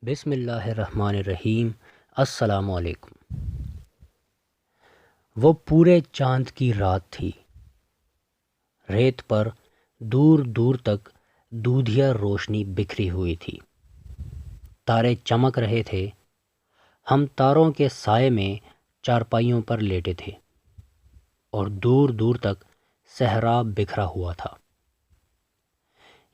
بسم اللہ الرحمن الرحیم۔ السلام علیکم۔ وہ پورے چاند کی رات تھی۔ ریت پر دور دور تک دودھیا روشنی بکھری ہوئی تھی۔ تارے چمک رہے تھے۔ ہم تاروں کے سائے میں چارپائیوں پر لیٹے تھے اور دور دور تک صحرا بکھرا ہوا تھا۔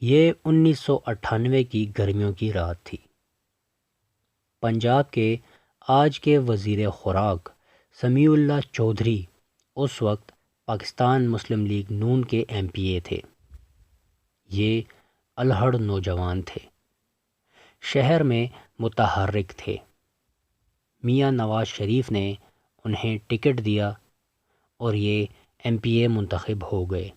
یہ 1998 کی گرمیوں کی رات تھی۔ پنجاب کے آج کے وزیر خوراک سمیع اللہ چودھری اس وقت پاکستان مسلم لیگ نون کے MP تھے۔ یہ الہڑ نوجوان تھے، شہر میں متحرک تھے۔ میاں نواز شریف نے انہیں ٹکٹ دیا اور یہ MP منتخب ہو گئے۔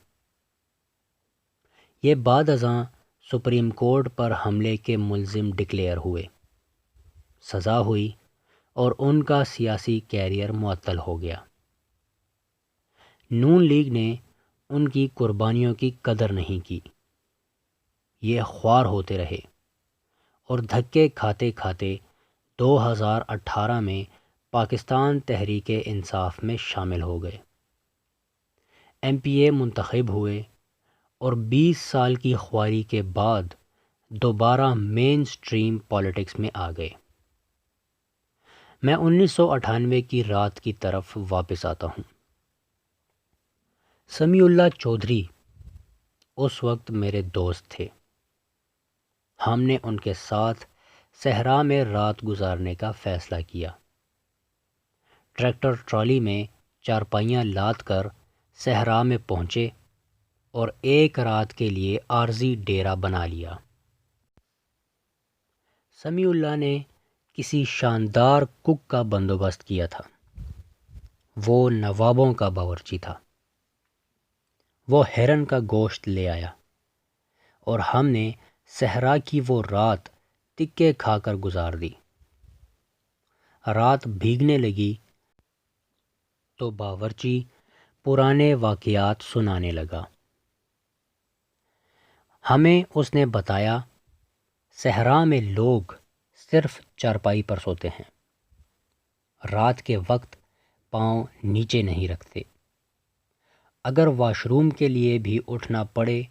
یہ بعد ازاں سپریم کورٹ پر حملے کے ملزم ڈکلیئر ہوئے، سزا ہوئی اور ان کا سیاسی کیریئر معطل ہو گیا۔ نون لیگ نے ان کی قربانیوں کی قدر نہیں کی۔ یہ خوار ہوتے رہے اور دھکے کھاتے کھاتے 2018 میں پاکستان تحریک انصاف میں شامل ہو گئے۔ MP منتخب ہوئے اور 20 سال کی خواری کے بعد دوبارہ مین سٹریم پالیٹکس میں آ گئے۔ میں 1998 کی رات کی طرف واپس آتا ہوں۔ سمیع اللہ چودھری اس وقت میرے دوست تھے۔ ہم نے ان کے ساتھ صحرا میں رات گزارنے کا فیصلہ کیا۔ ٹریکٹر ٹرالی میں چارپائیاں لاد کر صحرا میں پہنچے اور ایک رات کے لیے عارضی ڈیرا بنا لیا۔ سمیع اللہ نے کسی شاندار کک کا بندوبست کیا تھا۔ وہ نوابوں کا باورچی تھا۔ وہ ہرن کا گوشت لے آیا اور ہم نے صحرا کی وہ رات تکے کھا کر گزار دی۔ رات بھیگنے لگی تو باورچی پرانے واقعات سنانے لگا۔ ہمیں اس نے بتایا صحرا میں لوگ صرف چارپائی پر سوتے ہیں، رات کے وقت پاؤں نیچے نہیں رکھتے۔ اگر واش روم کے لیے بھی اٹھنا پڑے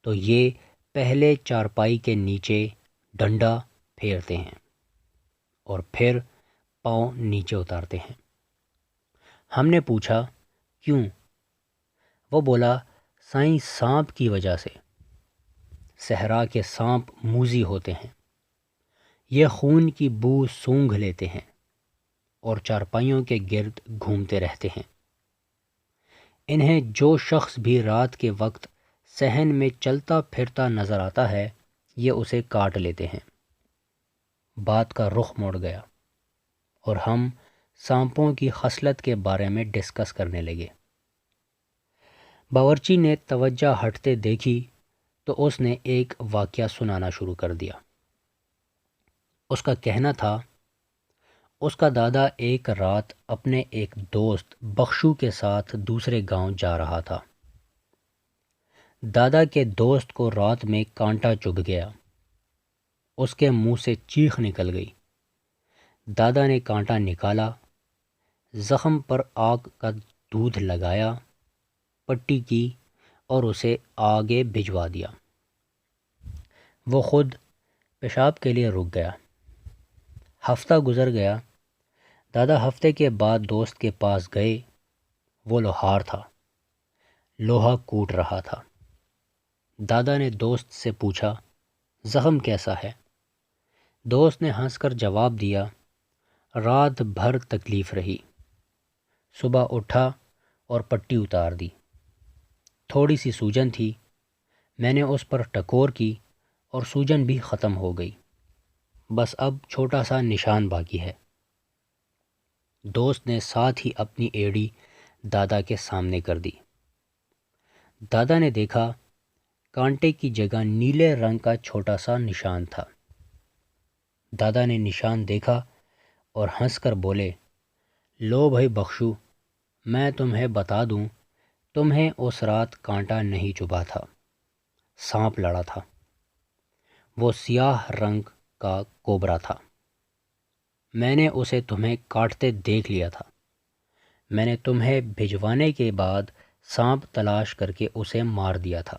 تو یہ پہلے چارپائی کے نیچے ڈنڈا پھیرتے ہیں اور پھر پاؤں نیچے اتارتے ہیں۔ ہم نے پوچھا کیوں؟ وہ بولا سائیں سانپ کی وجہ سے۔ صحرا کے سانپ موذی ہوتے ہیں، یہ خون کی بو سونگھ لیتے ہیں اور چارپائیوں کے گرد گھومتے رہتے ہیں۔ انہیں جو شخص بھی رات کے وقت صحن میں چلتا پھرتا نظر آتا ہے یہ اسے کاٹ لیتے ہیں۔ بات کا رخ موڑ گیا اور ہم سانپوں کی خصلت کے بارے میں ڈسکس کرنے لگے۔ باورچی نے توجہ ہٹتے دیکھی تو اس نے ایک واقعہ سنانا شروع کر دیا۔ اس کا کہنا تھا اس کا دادا ایک رات اپنے ایک دوست بخشو کے ساتھ دوسرے گاؤں جا رہا تھا۔ دادا کے دوست کو رات میں کانٹا چبھ گیا۔ اس کے منہ سے چیخ نکل گئی۔ دادا نے کانٹا نکالا، زخم پر آگ کا دودھ لگایا، پٹی کی اور اسے آگے بھجوا دیا۔ وہ خود پیشاب کے لیے رک گیا۔ ہفتہ گزر گیا۔ دادا ہفتے کے بعد دوست کے پاس گئے۔ وہ لوہار تھا، لوہا کوٹ رہا تھا۔ دادا نے دوست سے پوچھا زخم کیسا ہے؟ دوست نے ہنس کر جواب دیا رات بھر تکلیف رہی، صبح اٹھا اور پٹی اتار دی، تھوڑی سی سوجن تھی، میں نے اس پر ٹکور کی اور سوجن بھی ختم ہو گئی، بس اب چھوٹا سا نشان باقی ہے۔ دوست نے ساتھ ہی اپنی ایڑی دادا کے سامنے کر دی۔ دادا نے دیکھا کانٹے کی جگہ نیلے رنگ کا چھوٹا سا نشان تھا۔ دادا نے نشان دیکھا اور ہنس کر بولے لو بھائی بخشو، میں تمہیں بتا دوں تمہیں اس رات کانٹا نہیں چبھا تھا، سانپ لڑا تھا۔ وہ سیاہ رنگ کا کوبرا تھا۔ میں نے اسے تمہیں کاٹتے دیکھ لیا تھا۔ میں نے تمہیں بھجوانے کے بعد سانپ تلاش کر کے اسے مار دیا تھا۔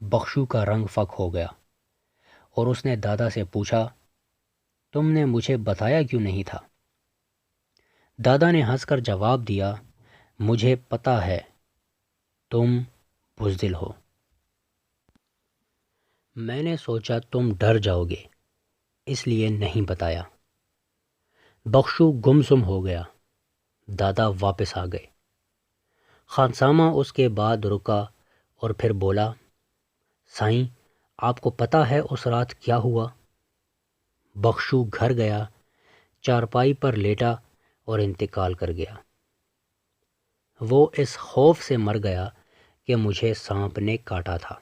بخشو کا رنگ فک ہو گیا اور اس نے دادا سے پوچھا، تم نے مجھے بتایا کیوں نہیں تھا؟ دادا نے ہنس کر جواب دیا، مجھے پتہ ہے تم بزدل ہو۔ میں نے سوچا تم ڈر جاؤ گے، اس لیے نہیں بتایا۔ بخشو گمسم ہو گیا۔ دادا واپس آ گئے۔ خانسامہ اس کے بعد رکا اور پھر بولا، سائیں آپ کو پتہ ہے اس رات کیا ہوا؟ بخشو گھر گیا، چارپائی پر لیٹا اور انتقال کر گیا۔ وہ اس خوف سے مر گیا کہ مجھے سانپ نے کاٹا تھا۔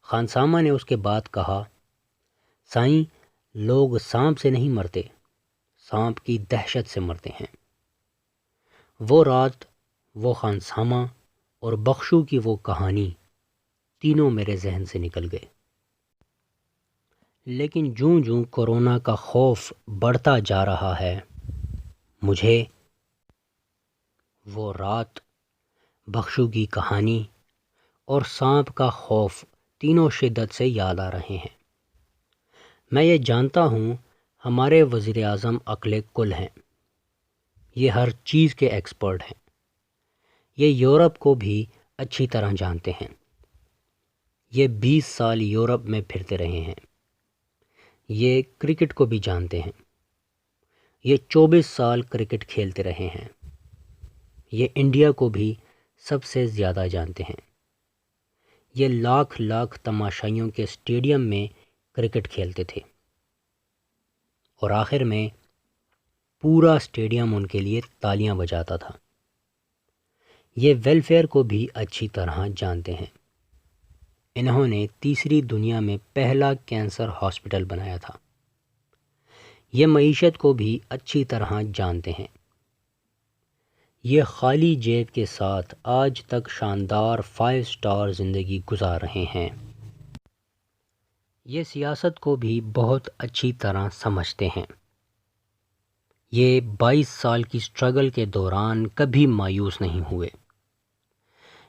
خانسامہ نے اس کے بعد کہا، سائیں لوگ سانپ سے نہیں مرتے، سانپ کی دہشت سے مرتے ہیں۔ وہ رات، وہ خانسامہ اور بخشو کی وہ کہانی تینوں میرے ذہن سے نکل گئے۔ لیکن جوں جوں کورونا کا خوف بڑھتا جا رہا ہے، مجھے وہ رات، بخشو کی کہانی اور سانپ کا خوف تینوں شدت سے یاد آ رہے ہیں۔ میں یہ جانتا ہوں ہمارے وزیر اعظم عقل کل ہیں، یہ ہر چیز کے ایکسپرٹ ہیں، یہ یورپ کو بھی اچھی طرح جانتے ہیں، یہ 20 سال یورپ میں پھرتے رہے ہیں، یہ کرکٹ کو بھی جانتے ہیں، یہ 24 سال کرکٹ کھیلتے رہے ہیں، یہ انڈیا کو بھی سب سے زیادہ جانتے ہیں، یہ لاکھ لاکھ تماشائیوں کے اسٹیڈیم میں کرکٹ کھیلتے تھے اور آخر میں پورا اسٹیڈیم ان کے لیے تالیاں بجاتا تھا۔ یہ ویلفیئر کو بھی اچھی طرح جانتے ہیں، انہوں نے تیسری دنیا میں پہلا کینسر ہاسپٹل بنایا تھا۔ یہ معیشت کو بھی اچھی طرح جانتے ہیں، یہ خالی جیب کے ساتھ آج تک شاندار 5 سٹار زندگی گزار رہے ہیں۔ یہ سیاست کو بھی بہت اچھی طرح سمجھتے ہیں، یہ 22 سال کی سٹرگل کے دوران کبھی مایوس نہیں ہوئے،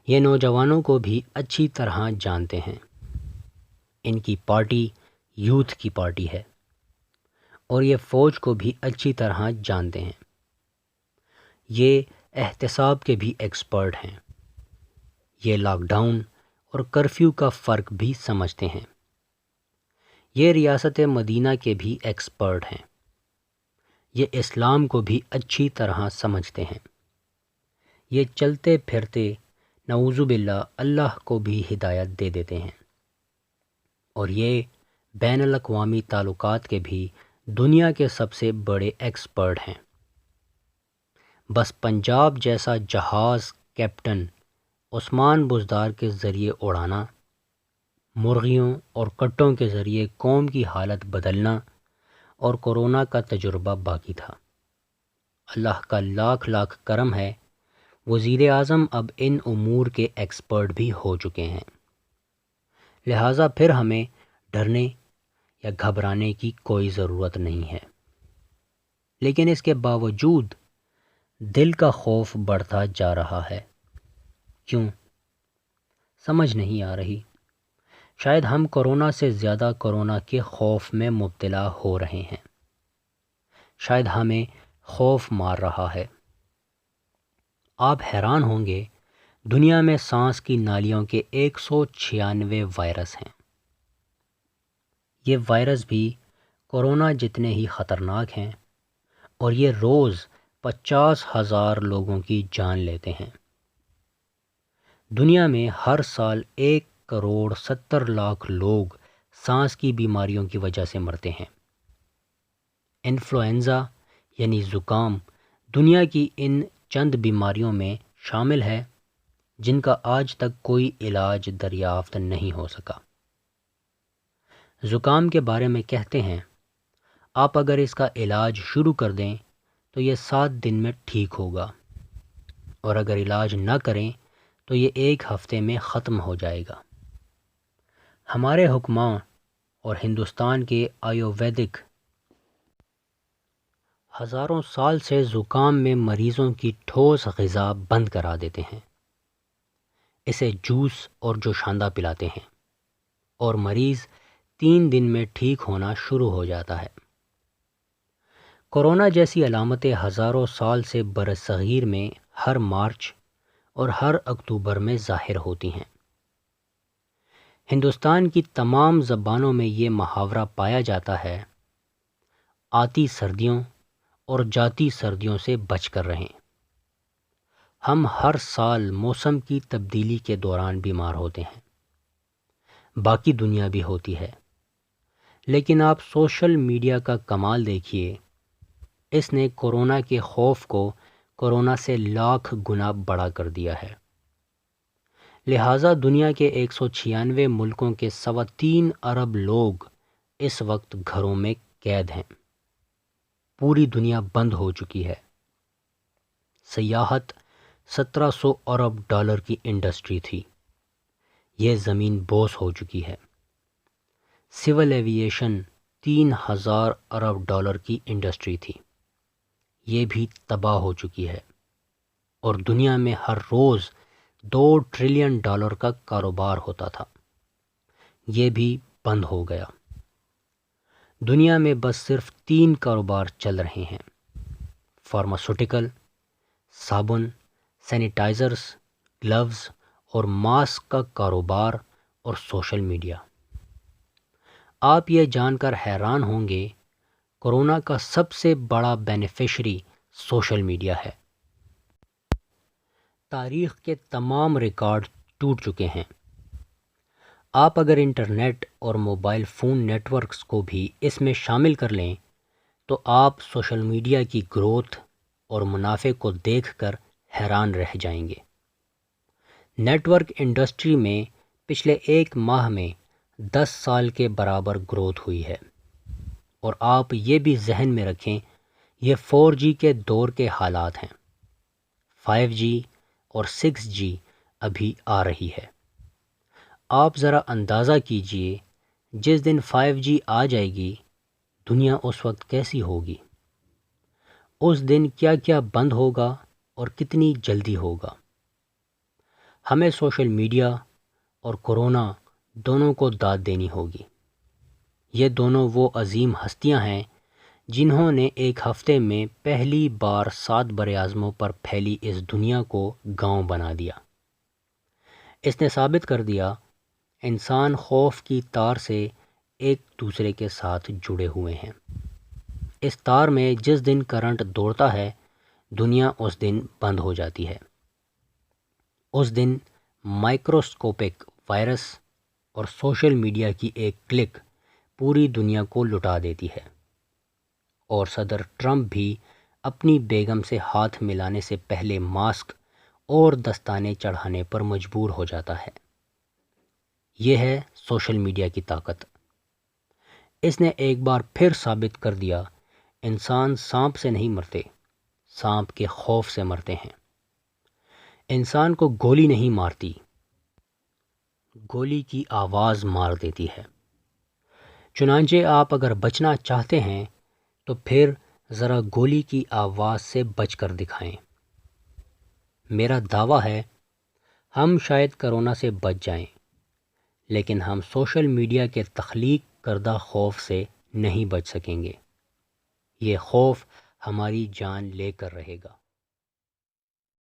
یہ نوجوانوں کو بھی اچھی طرح جانتے ہیں، ان کی پارٹی یوتھ کی پارٹی ہے، اور یہ فوج کو بھی اچھی طرح جانتے ہیں، یہ احتساب کے بھی ایکسپرٹ ہیں، یہ لاک ڈاؤن اور کرفیو کا فرق بھی سمجھتے ہیں، یہ ریاست مدینہ کے بھی ایکسپرٹ ہیں، یہ اسلام کو بھی اچھی طرح سمجھتے ہیں، یہ چلتے پھرتے نعوذ باللہ اللہ کو بھی ہدایت دے دیتے ہیں، اور یہ بین الاقوامی تعلقات کے بھی دنیا کے سب سے بڑے ایکسپرٹ ہیں۔ بس پنجاب جیسا جہاز کیپٹن عثمان بزدار کے ذریعے اڑانا، مرغیوں اور کٹوں کے ذریعے قوم کی حالت بدلنا اور کورونا کا تجربہ باقی تھا۔ اللہ کا لاکھ لاکھ کرم ہے، وزیر اعظم اب ان امور کے ایکسپرٹ بھی ہو چکے ہیں، لہٰذا پھر ہمیں ڈرنے یا گھبرانے کی کوئی ضرورت نہیں ہے۔ لیکن اس کے باوجود دل کا خوف بڑھتا جا رہا ہے، کیوں؟ سمجھ نہیں آ رہی۔ شاید ہم کورونا سے زیادہ کورونا کے خوف میں مبتلا ہو رہے ہیں، شاید ہمیں خوف مار رہا ہے۔ آپ حیران ہوں گے، دنیا میں سانس کی نالیوں کے 196 وائرس ہیں۔ یہ وائرس بھی کورونا جتنے ہی خطرناک ہیں، اور یہ روز 50,000 لوگوں کی جان لیتے ہیں۔ دنیا میں ہر سال 1,70,00,000 لوگ سانس کی بیماریوں کی وجہ سے مرتے ہیں۔ انفلوئنزا یعنی زکام دنیا کی ان چند بیماریوں میں شامل ہے جن کا آج تک کوئی علاج دریافت نہیں ہو سکا۔ زکام کے بارے میں کہتے ہیں، آپ اگر اس کا علاج شروع کر دیں تو یہ 7 دن میں ٹھیک ہوگا، اور اگر علاج نہ کریں تو یہ 1 ہفتے میں ختم ہو جائے گا۔ ہمارے حکماں اور ہندوستان کے آیورویدک ہزاروں سال سے زکام میں مریضوں کی ٹھوس غذا بند کرا دیتے ہیں، اسے جوس اور جوشاندہ پلاتے ہیں اور مریض 3 دن میں ٹھیک ہونا شروع ہو جاتا ہے۔ کورونا جیسی علامتیں ہزاروں سال سے برصغیر میں ہر مارچ اور ہر اکتوبر میں ظاہر ہوتی ہیں۔ ہندوستان کی تمام زبانوں میں یہ محاورہ پایا جاتا ہے، آتی سردیوں اور جاتی سردیوں سے بچ کر رہیں۔ ہم ہر سال موسم کی تبدیلی کے دوران بیمار ہوتے ہیں، باقی دنیا بھی ہوتی ہے، لیکن آپ سوشل میڈیا کا کمال دیکھیے، اس نے کورونا کے خوف کو کورونا سے لاکھ گنا بڑا کر دیا ہے۔ لہٰذا دنیا کے 196 ملکوں کے 3.25 ارب لوگ اس وقت گھروں میں قید ہیں۔ پوری دنیا بند ہو چکی ہے۔ سیاحت 1700 ارب ڈالر کی انڈسٹری تھی، یہ زمین بوس ہو چکی ہے۔ سول ایویشن 3000 ارب ڈالر کی انڈسٹری تھی، یہ بھی تباہ ہو چکی ہے، اور دنیا میں ہر روز 2 ٹریلین ڈالر کا کاروبار ہوتا تھا، یہ بھی بند ہو گیا۔ دنیا میں بس صرف 3 کاروبار چل رہے ہیں: فارماسوٹیکل، صابن، سینیٹائزرز، گلوز اور ماسک کا کاروبار، اور سوشل میڈیا۔ آپ یہ جان کر حیران ہوں گے، کورونا کا سب سے بڑا بینیفیشری سوشل میڈیا ہے۔ تاریخ کے تمام ریکارڈ ٹوٹ چکے ہیں۔ آپ اگر انٹرنیٹ اور موبائل فون نیٹ ورکس کو بھی اس میں شامل کر لیں تو آپ سوشل میڈیا کی گروتھ اور منافع کو دیکھ کر حیران رہ جائیں گے۔ نیٹ ورک انڈسٹری میں پچھلے 1 ماہ میں 10 سال کے برابر گروتھ ہوئی ہے، اور آپ یہ بھی ذہن میں رکھیں یہ 4G کے دور کے حالات ہیں، 5G اور 6G ابھی آ رہی ہے۔ آپ ذرا اندازہ کیجئے، جس دن 5G آ جائے گی دنیا اس وقت کیسی ہوگی؟ اس دن کیا کیا بند ہوگا اور کتنی جلدی ہوگا؟ ہمیں سوشل میڈیا اور کورونا دونوں کو داد دینی ہوگی۔ یہ دونوں وہ عظیم ہستیاں ہیں جنہوں نے ایک ہفتے میں پہلی بار 7 براعظموں پر پھیلی اس دنیا کو گاؤں بنا دیا۔ اس نے ثابت کر دیا انسان خوف کی تار سے ایک دوسرے کے ساتھ جڑے ہوئے ہیں۔ اس تار میں جس دن کرنٹ دوڑتا ہے دنیا اس دن بند ہو جاتی ہے۔ اس دن مائکروسکوپک وائرس اور سوشل میڈیا کی ایک کلک پوری دنیا کو لٹا دیتی ہے، اور صدر ٹرمپ بھی اپنی بیگم سے ہاتھ ملانے سے پہلے ماسک اور دستانے چڑھانے پر مجبور ہو جاتا ہے۔ یہ ہے سوشل میڈیا کی طاقت۔ اس نے ایک بار پھر ثابت کر دیا انسان سانپ سے نہیں مرتے، سانپ کے خوف سے مرتے ہیں۔ انسان کو گولی نہیں مارتی، گولی کی آواز مار دیتی ہے۔ چنانچہ آپ اگر بچنا چاہتے ہیں تو پھر ذرا گولی کی آواز سے بچ کر دکھائیں۔ میرا دعویٰ ہے ہم شاید کورونا سے بچ جائیں، لیکن ہم سوشل میڈیا کے تخلیق کردہ خوف سے نہیں بچ سکیں گے۔ یہ خوف ہماری جان لے کر رہے گا۔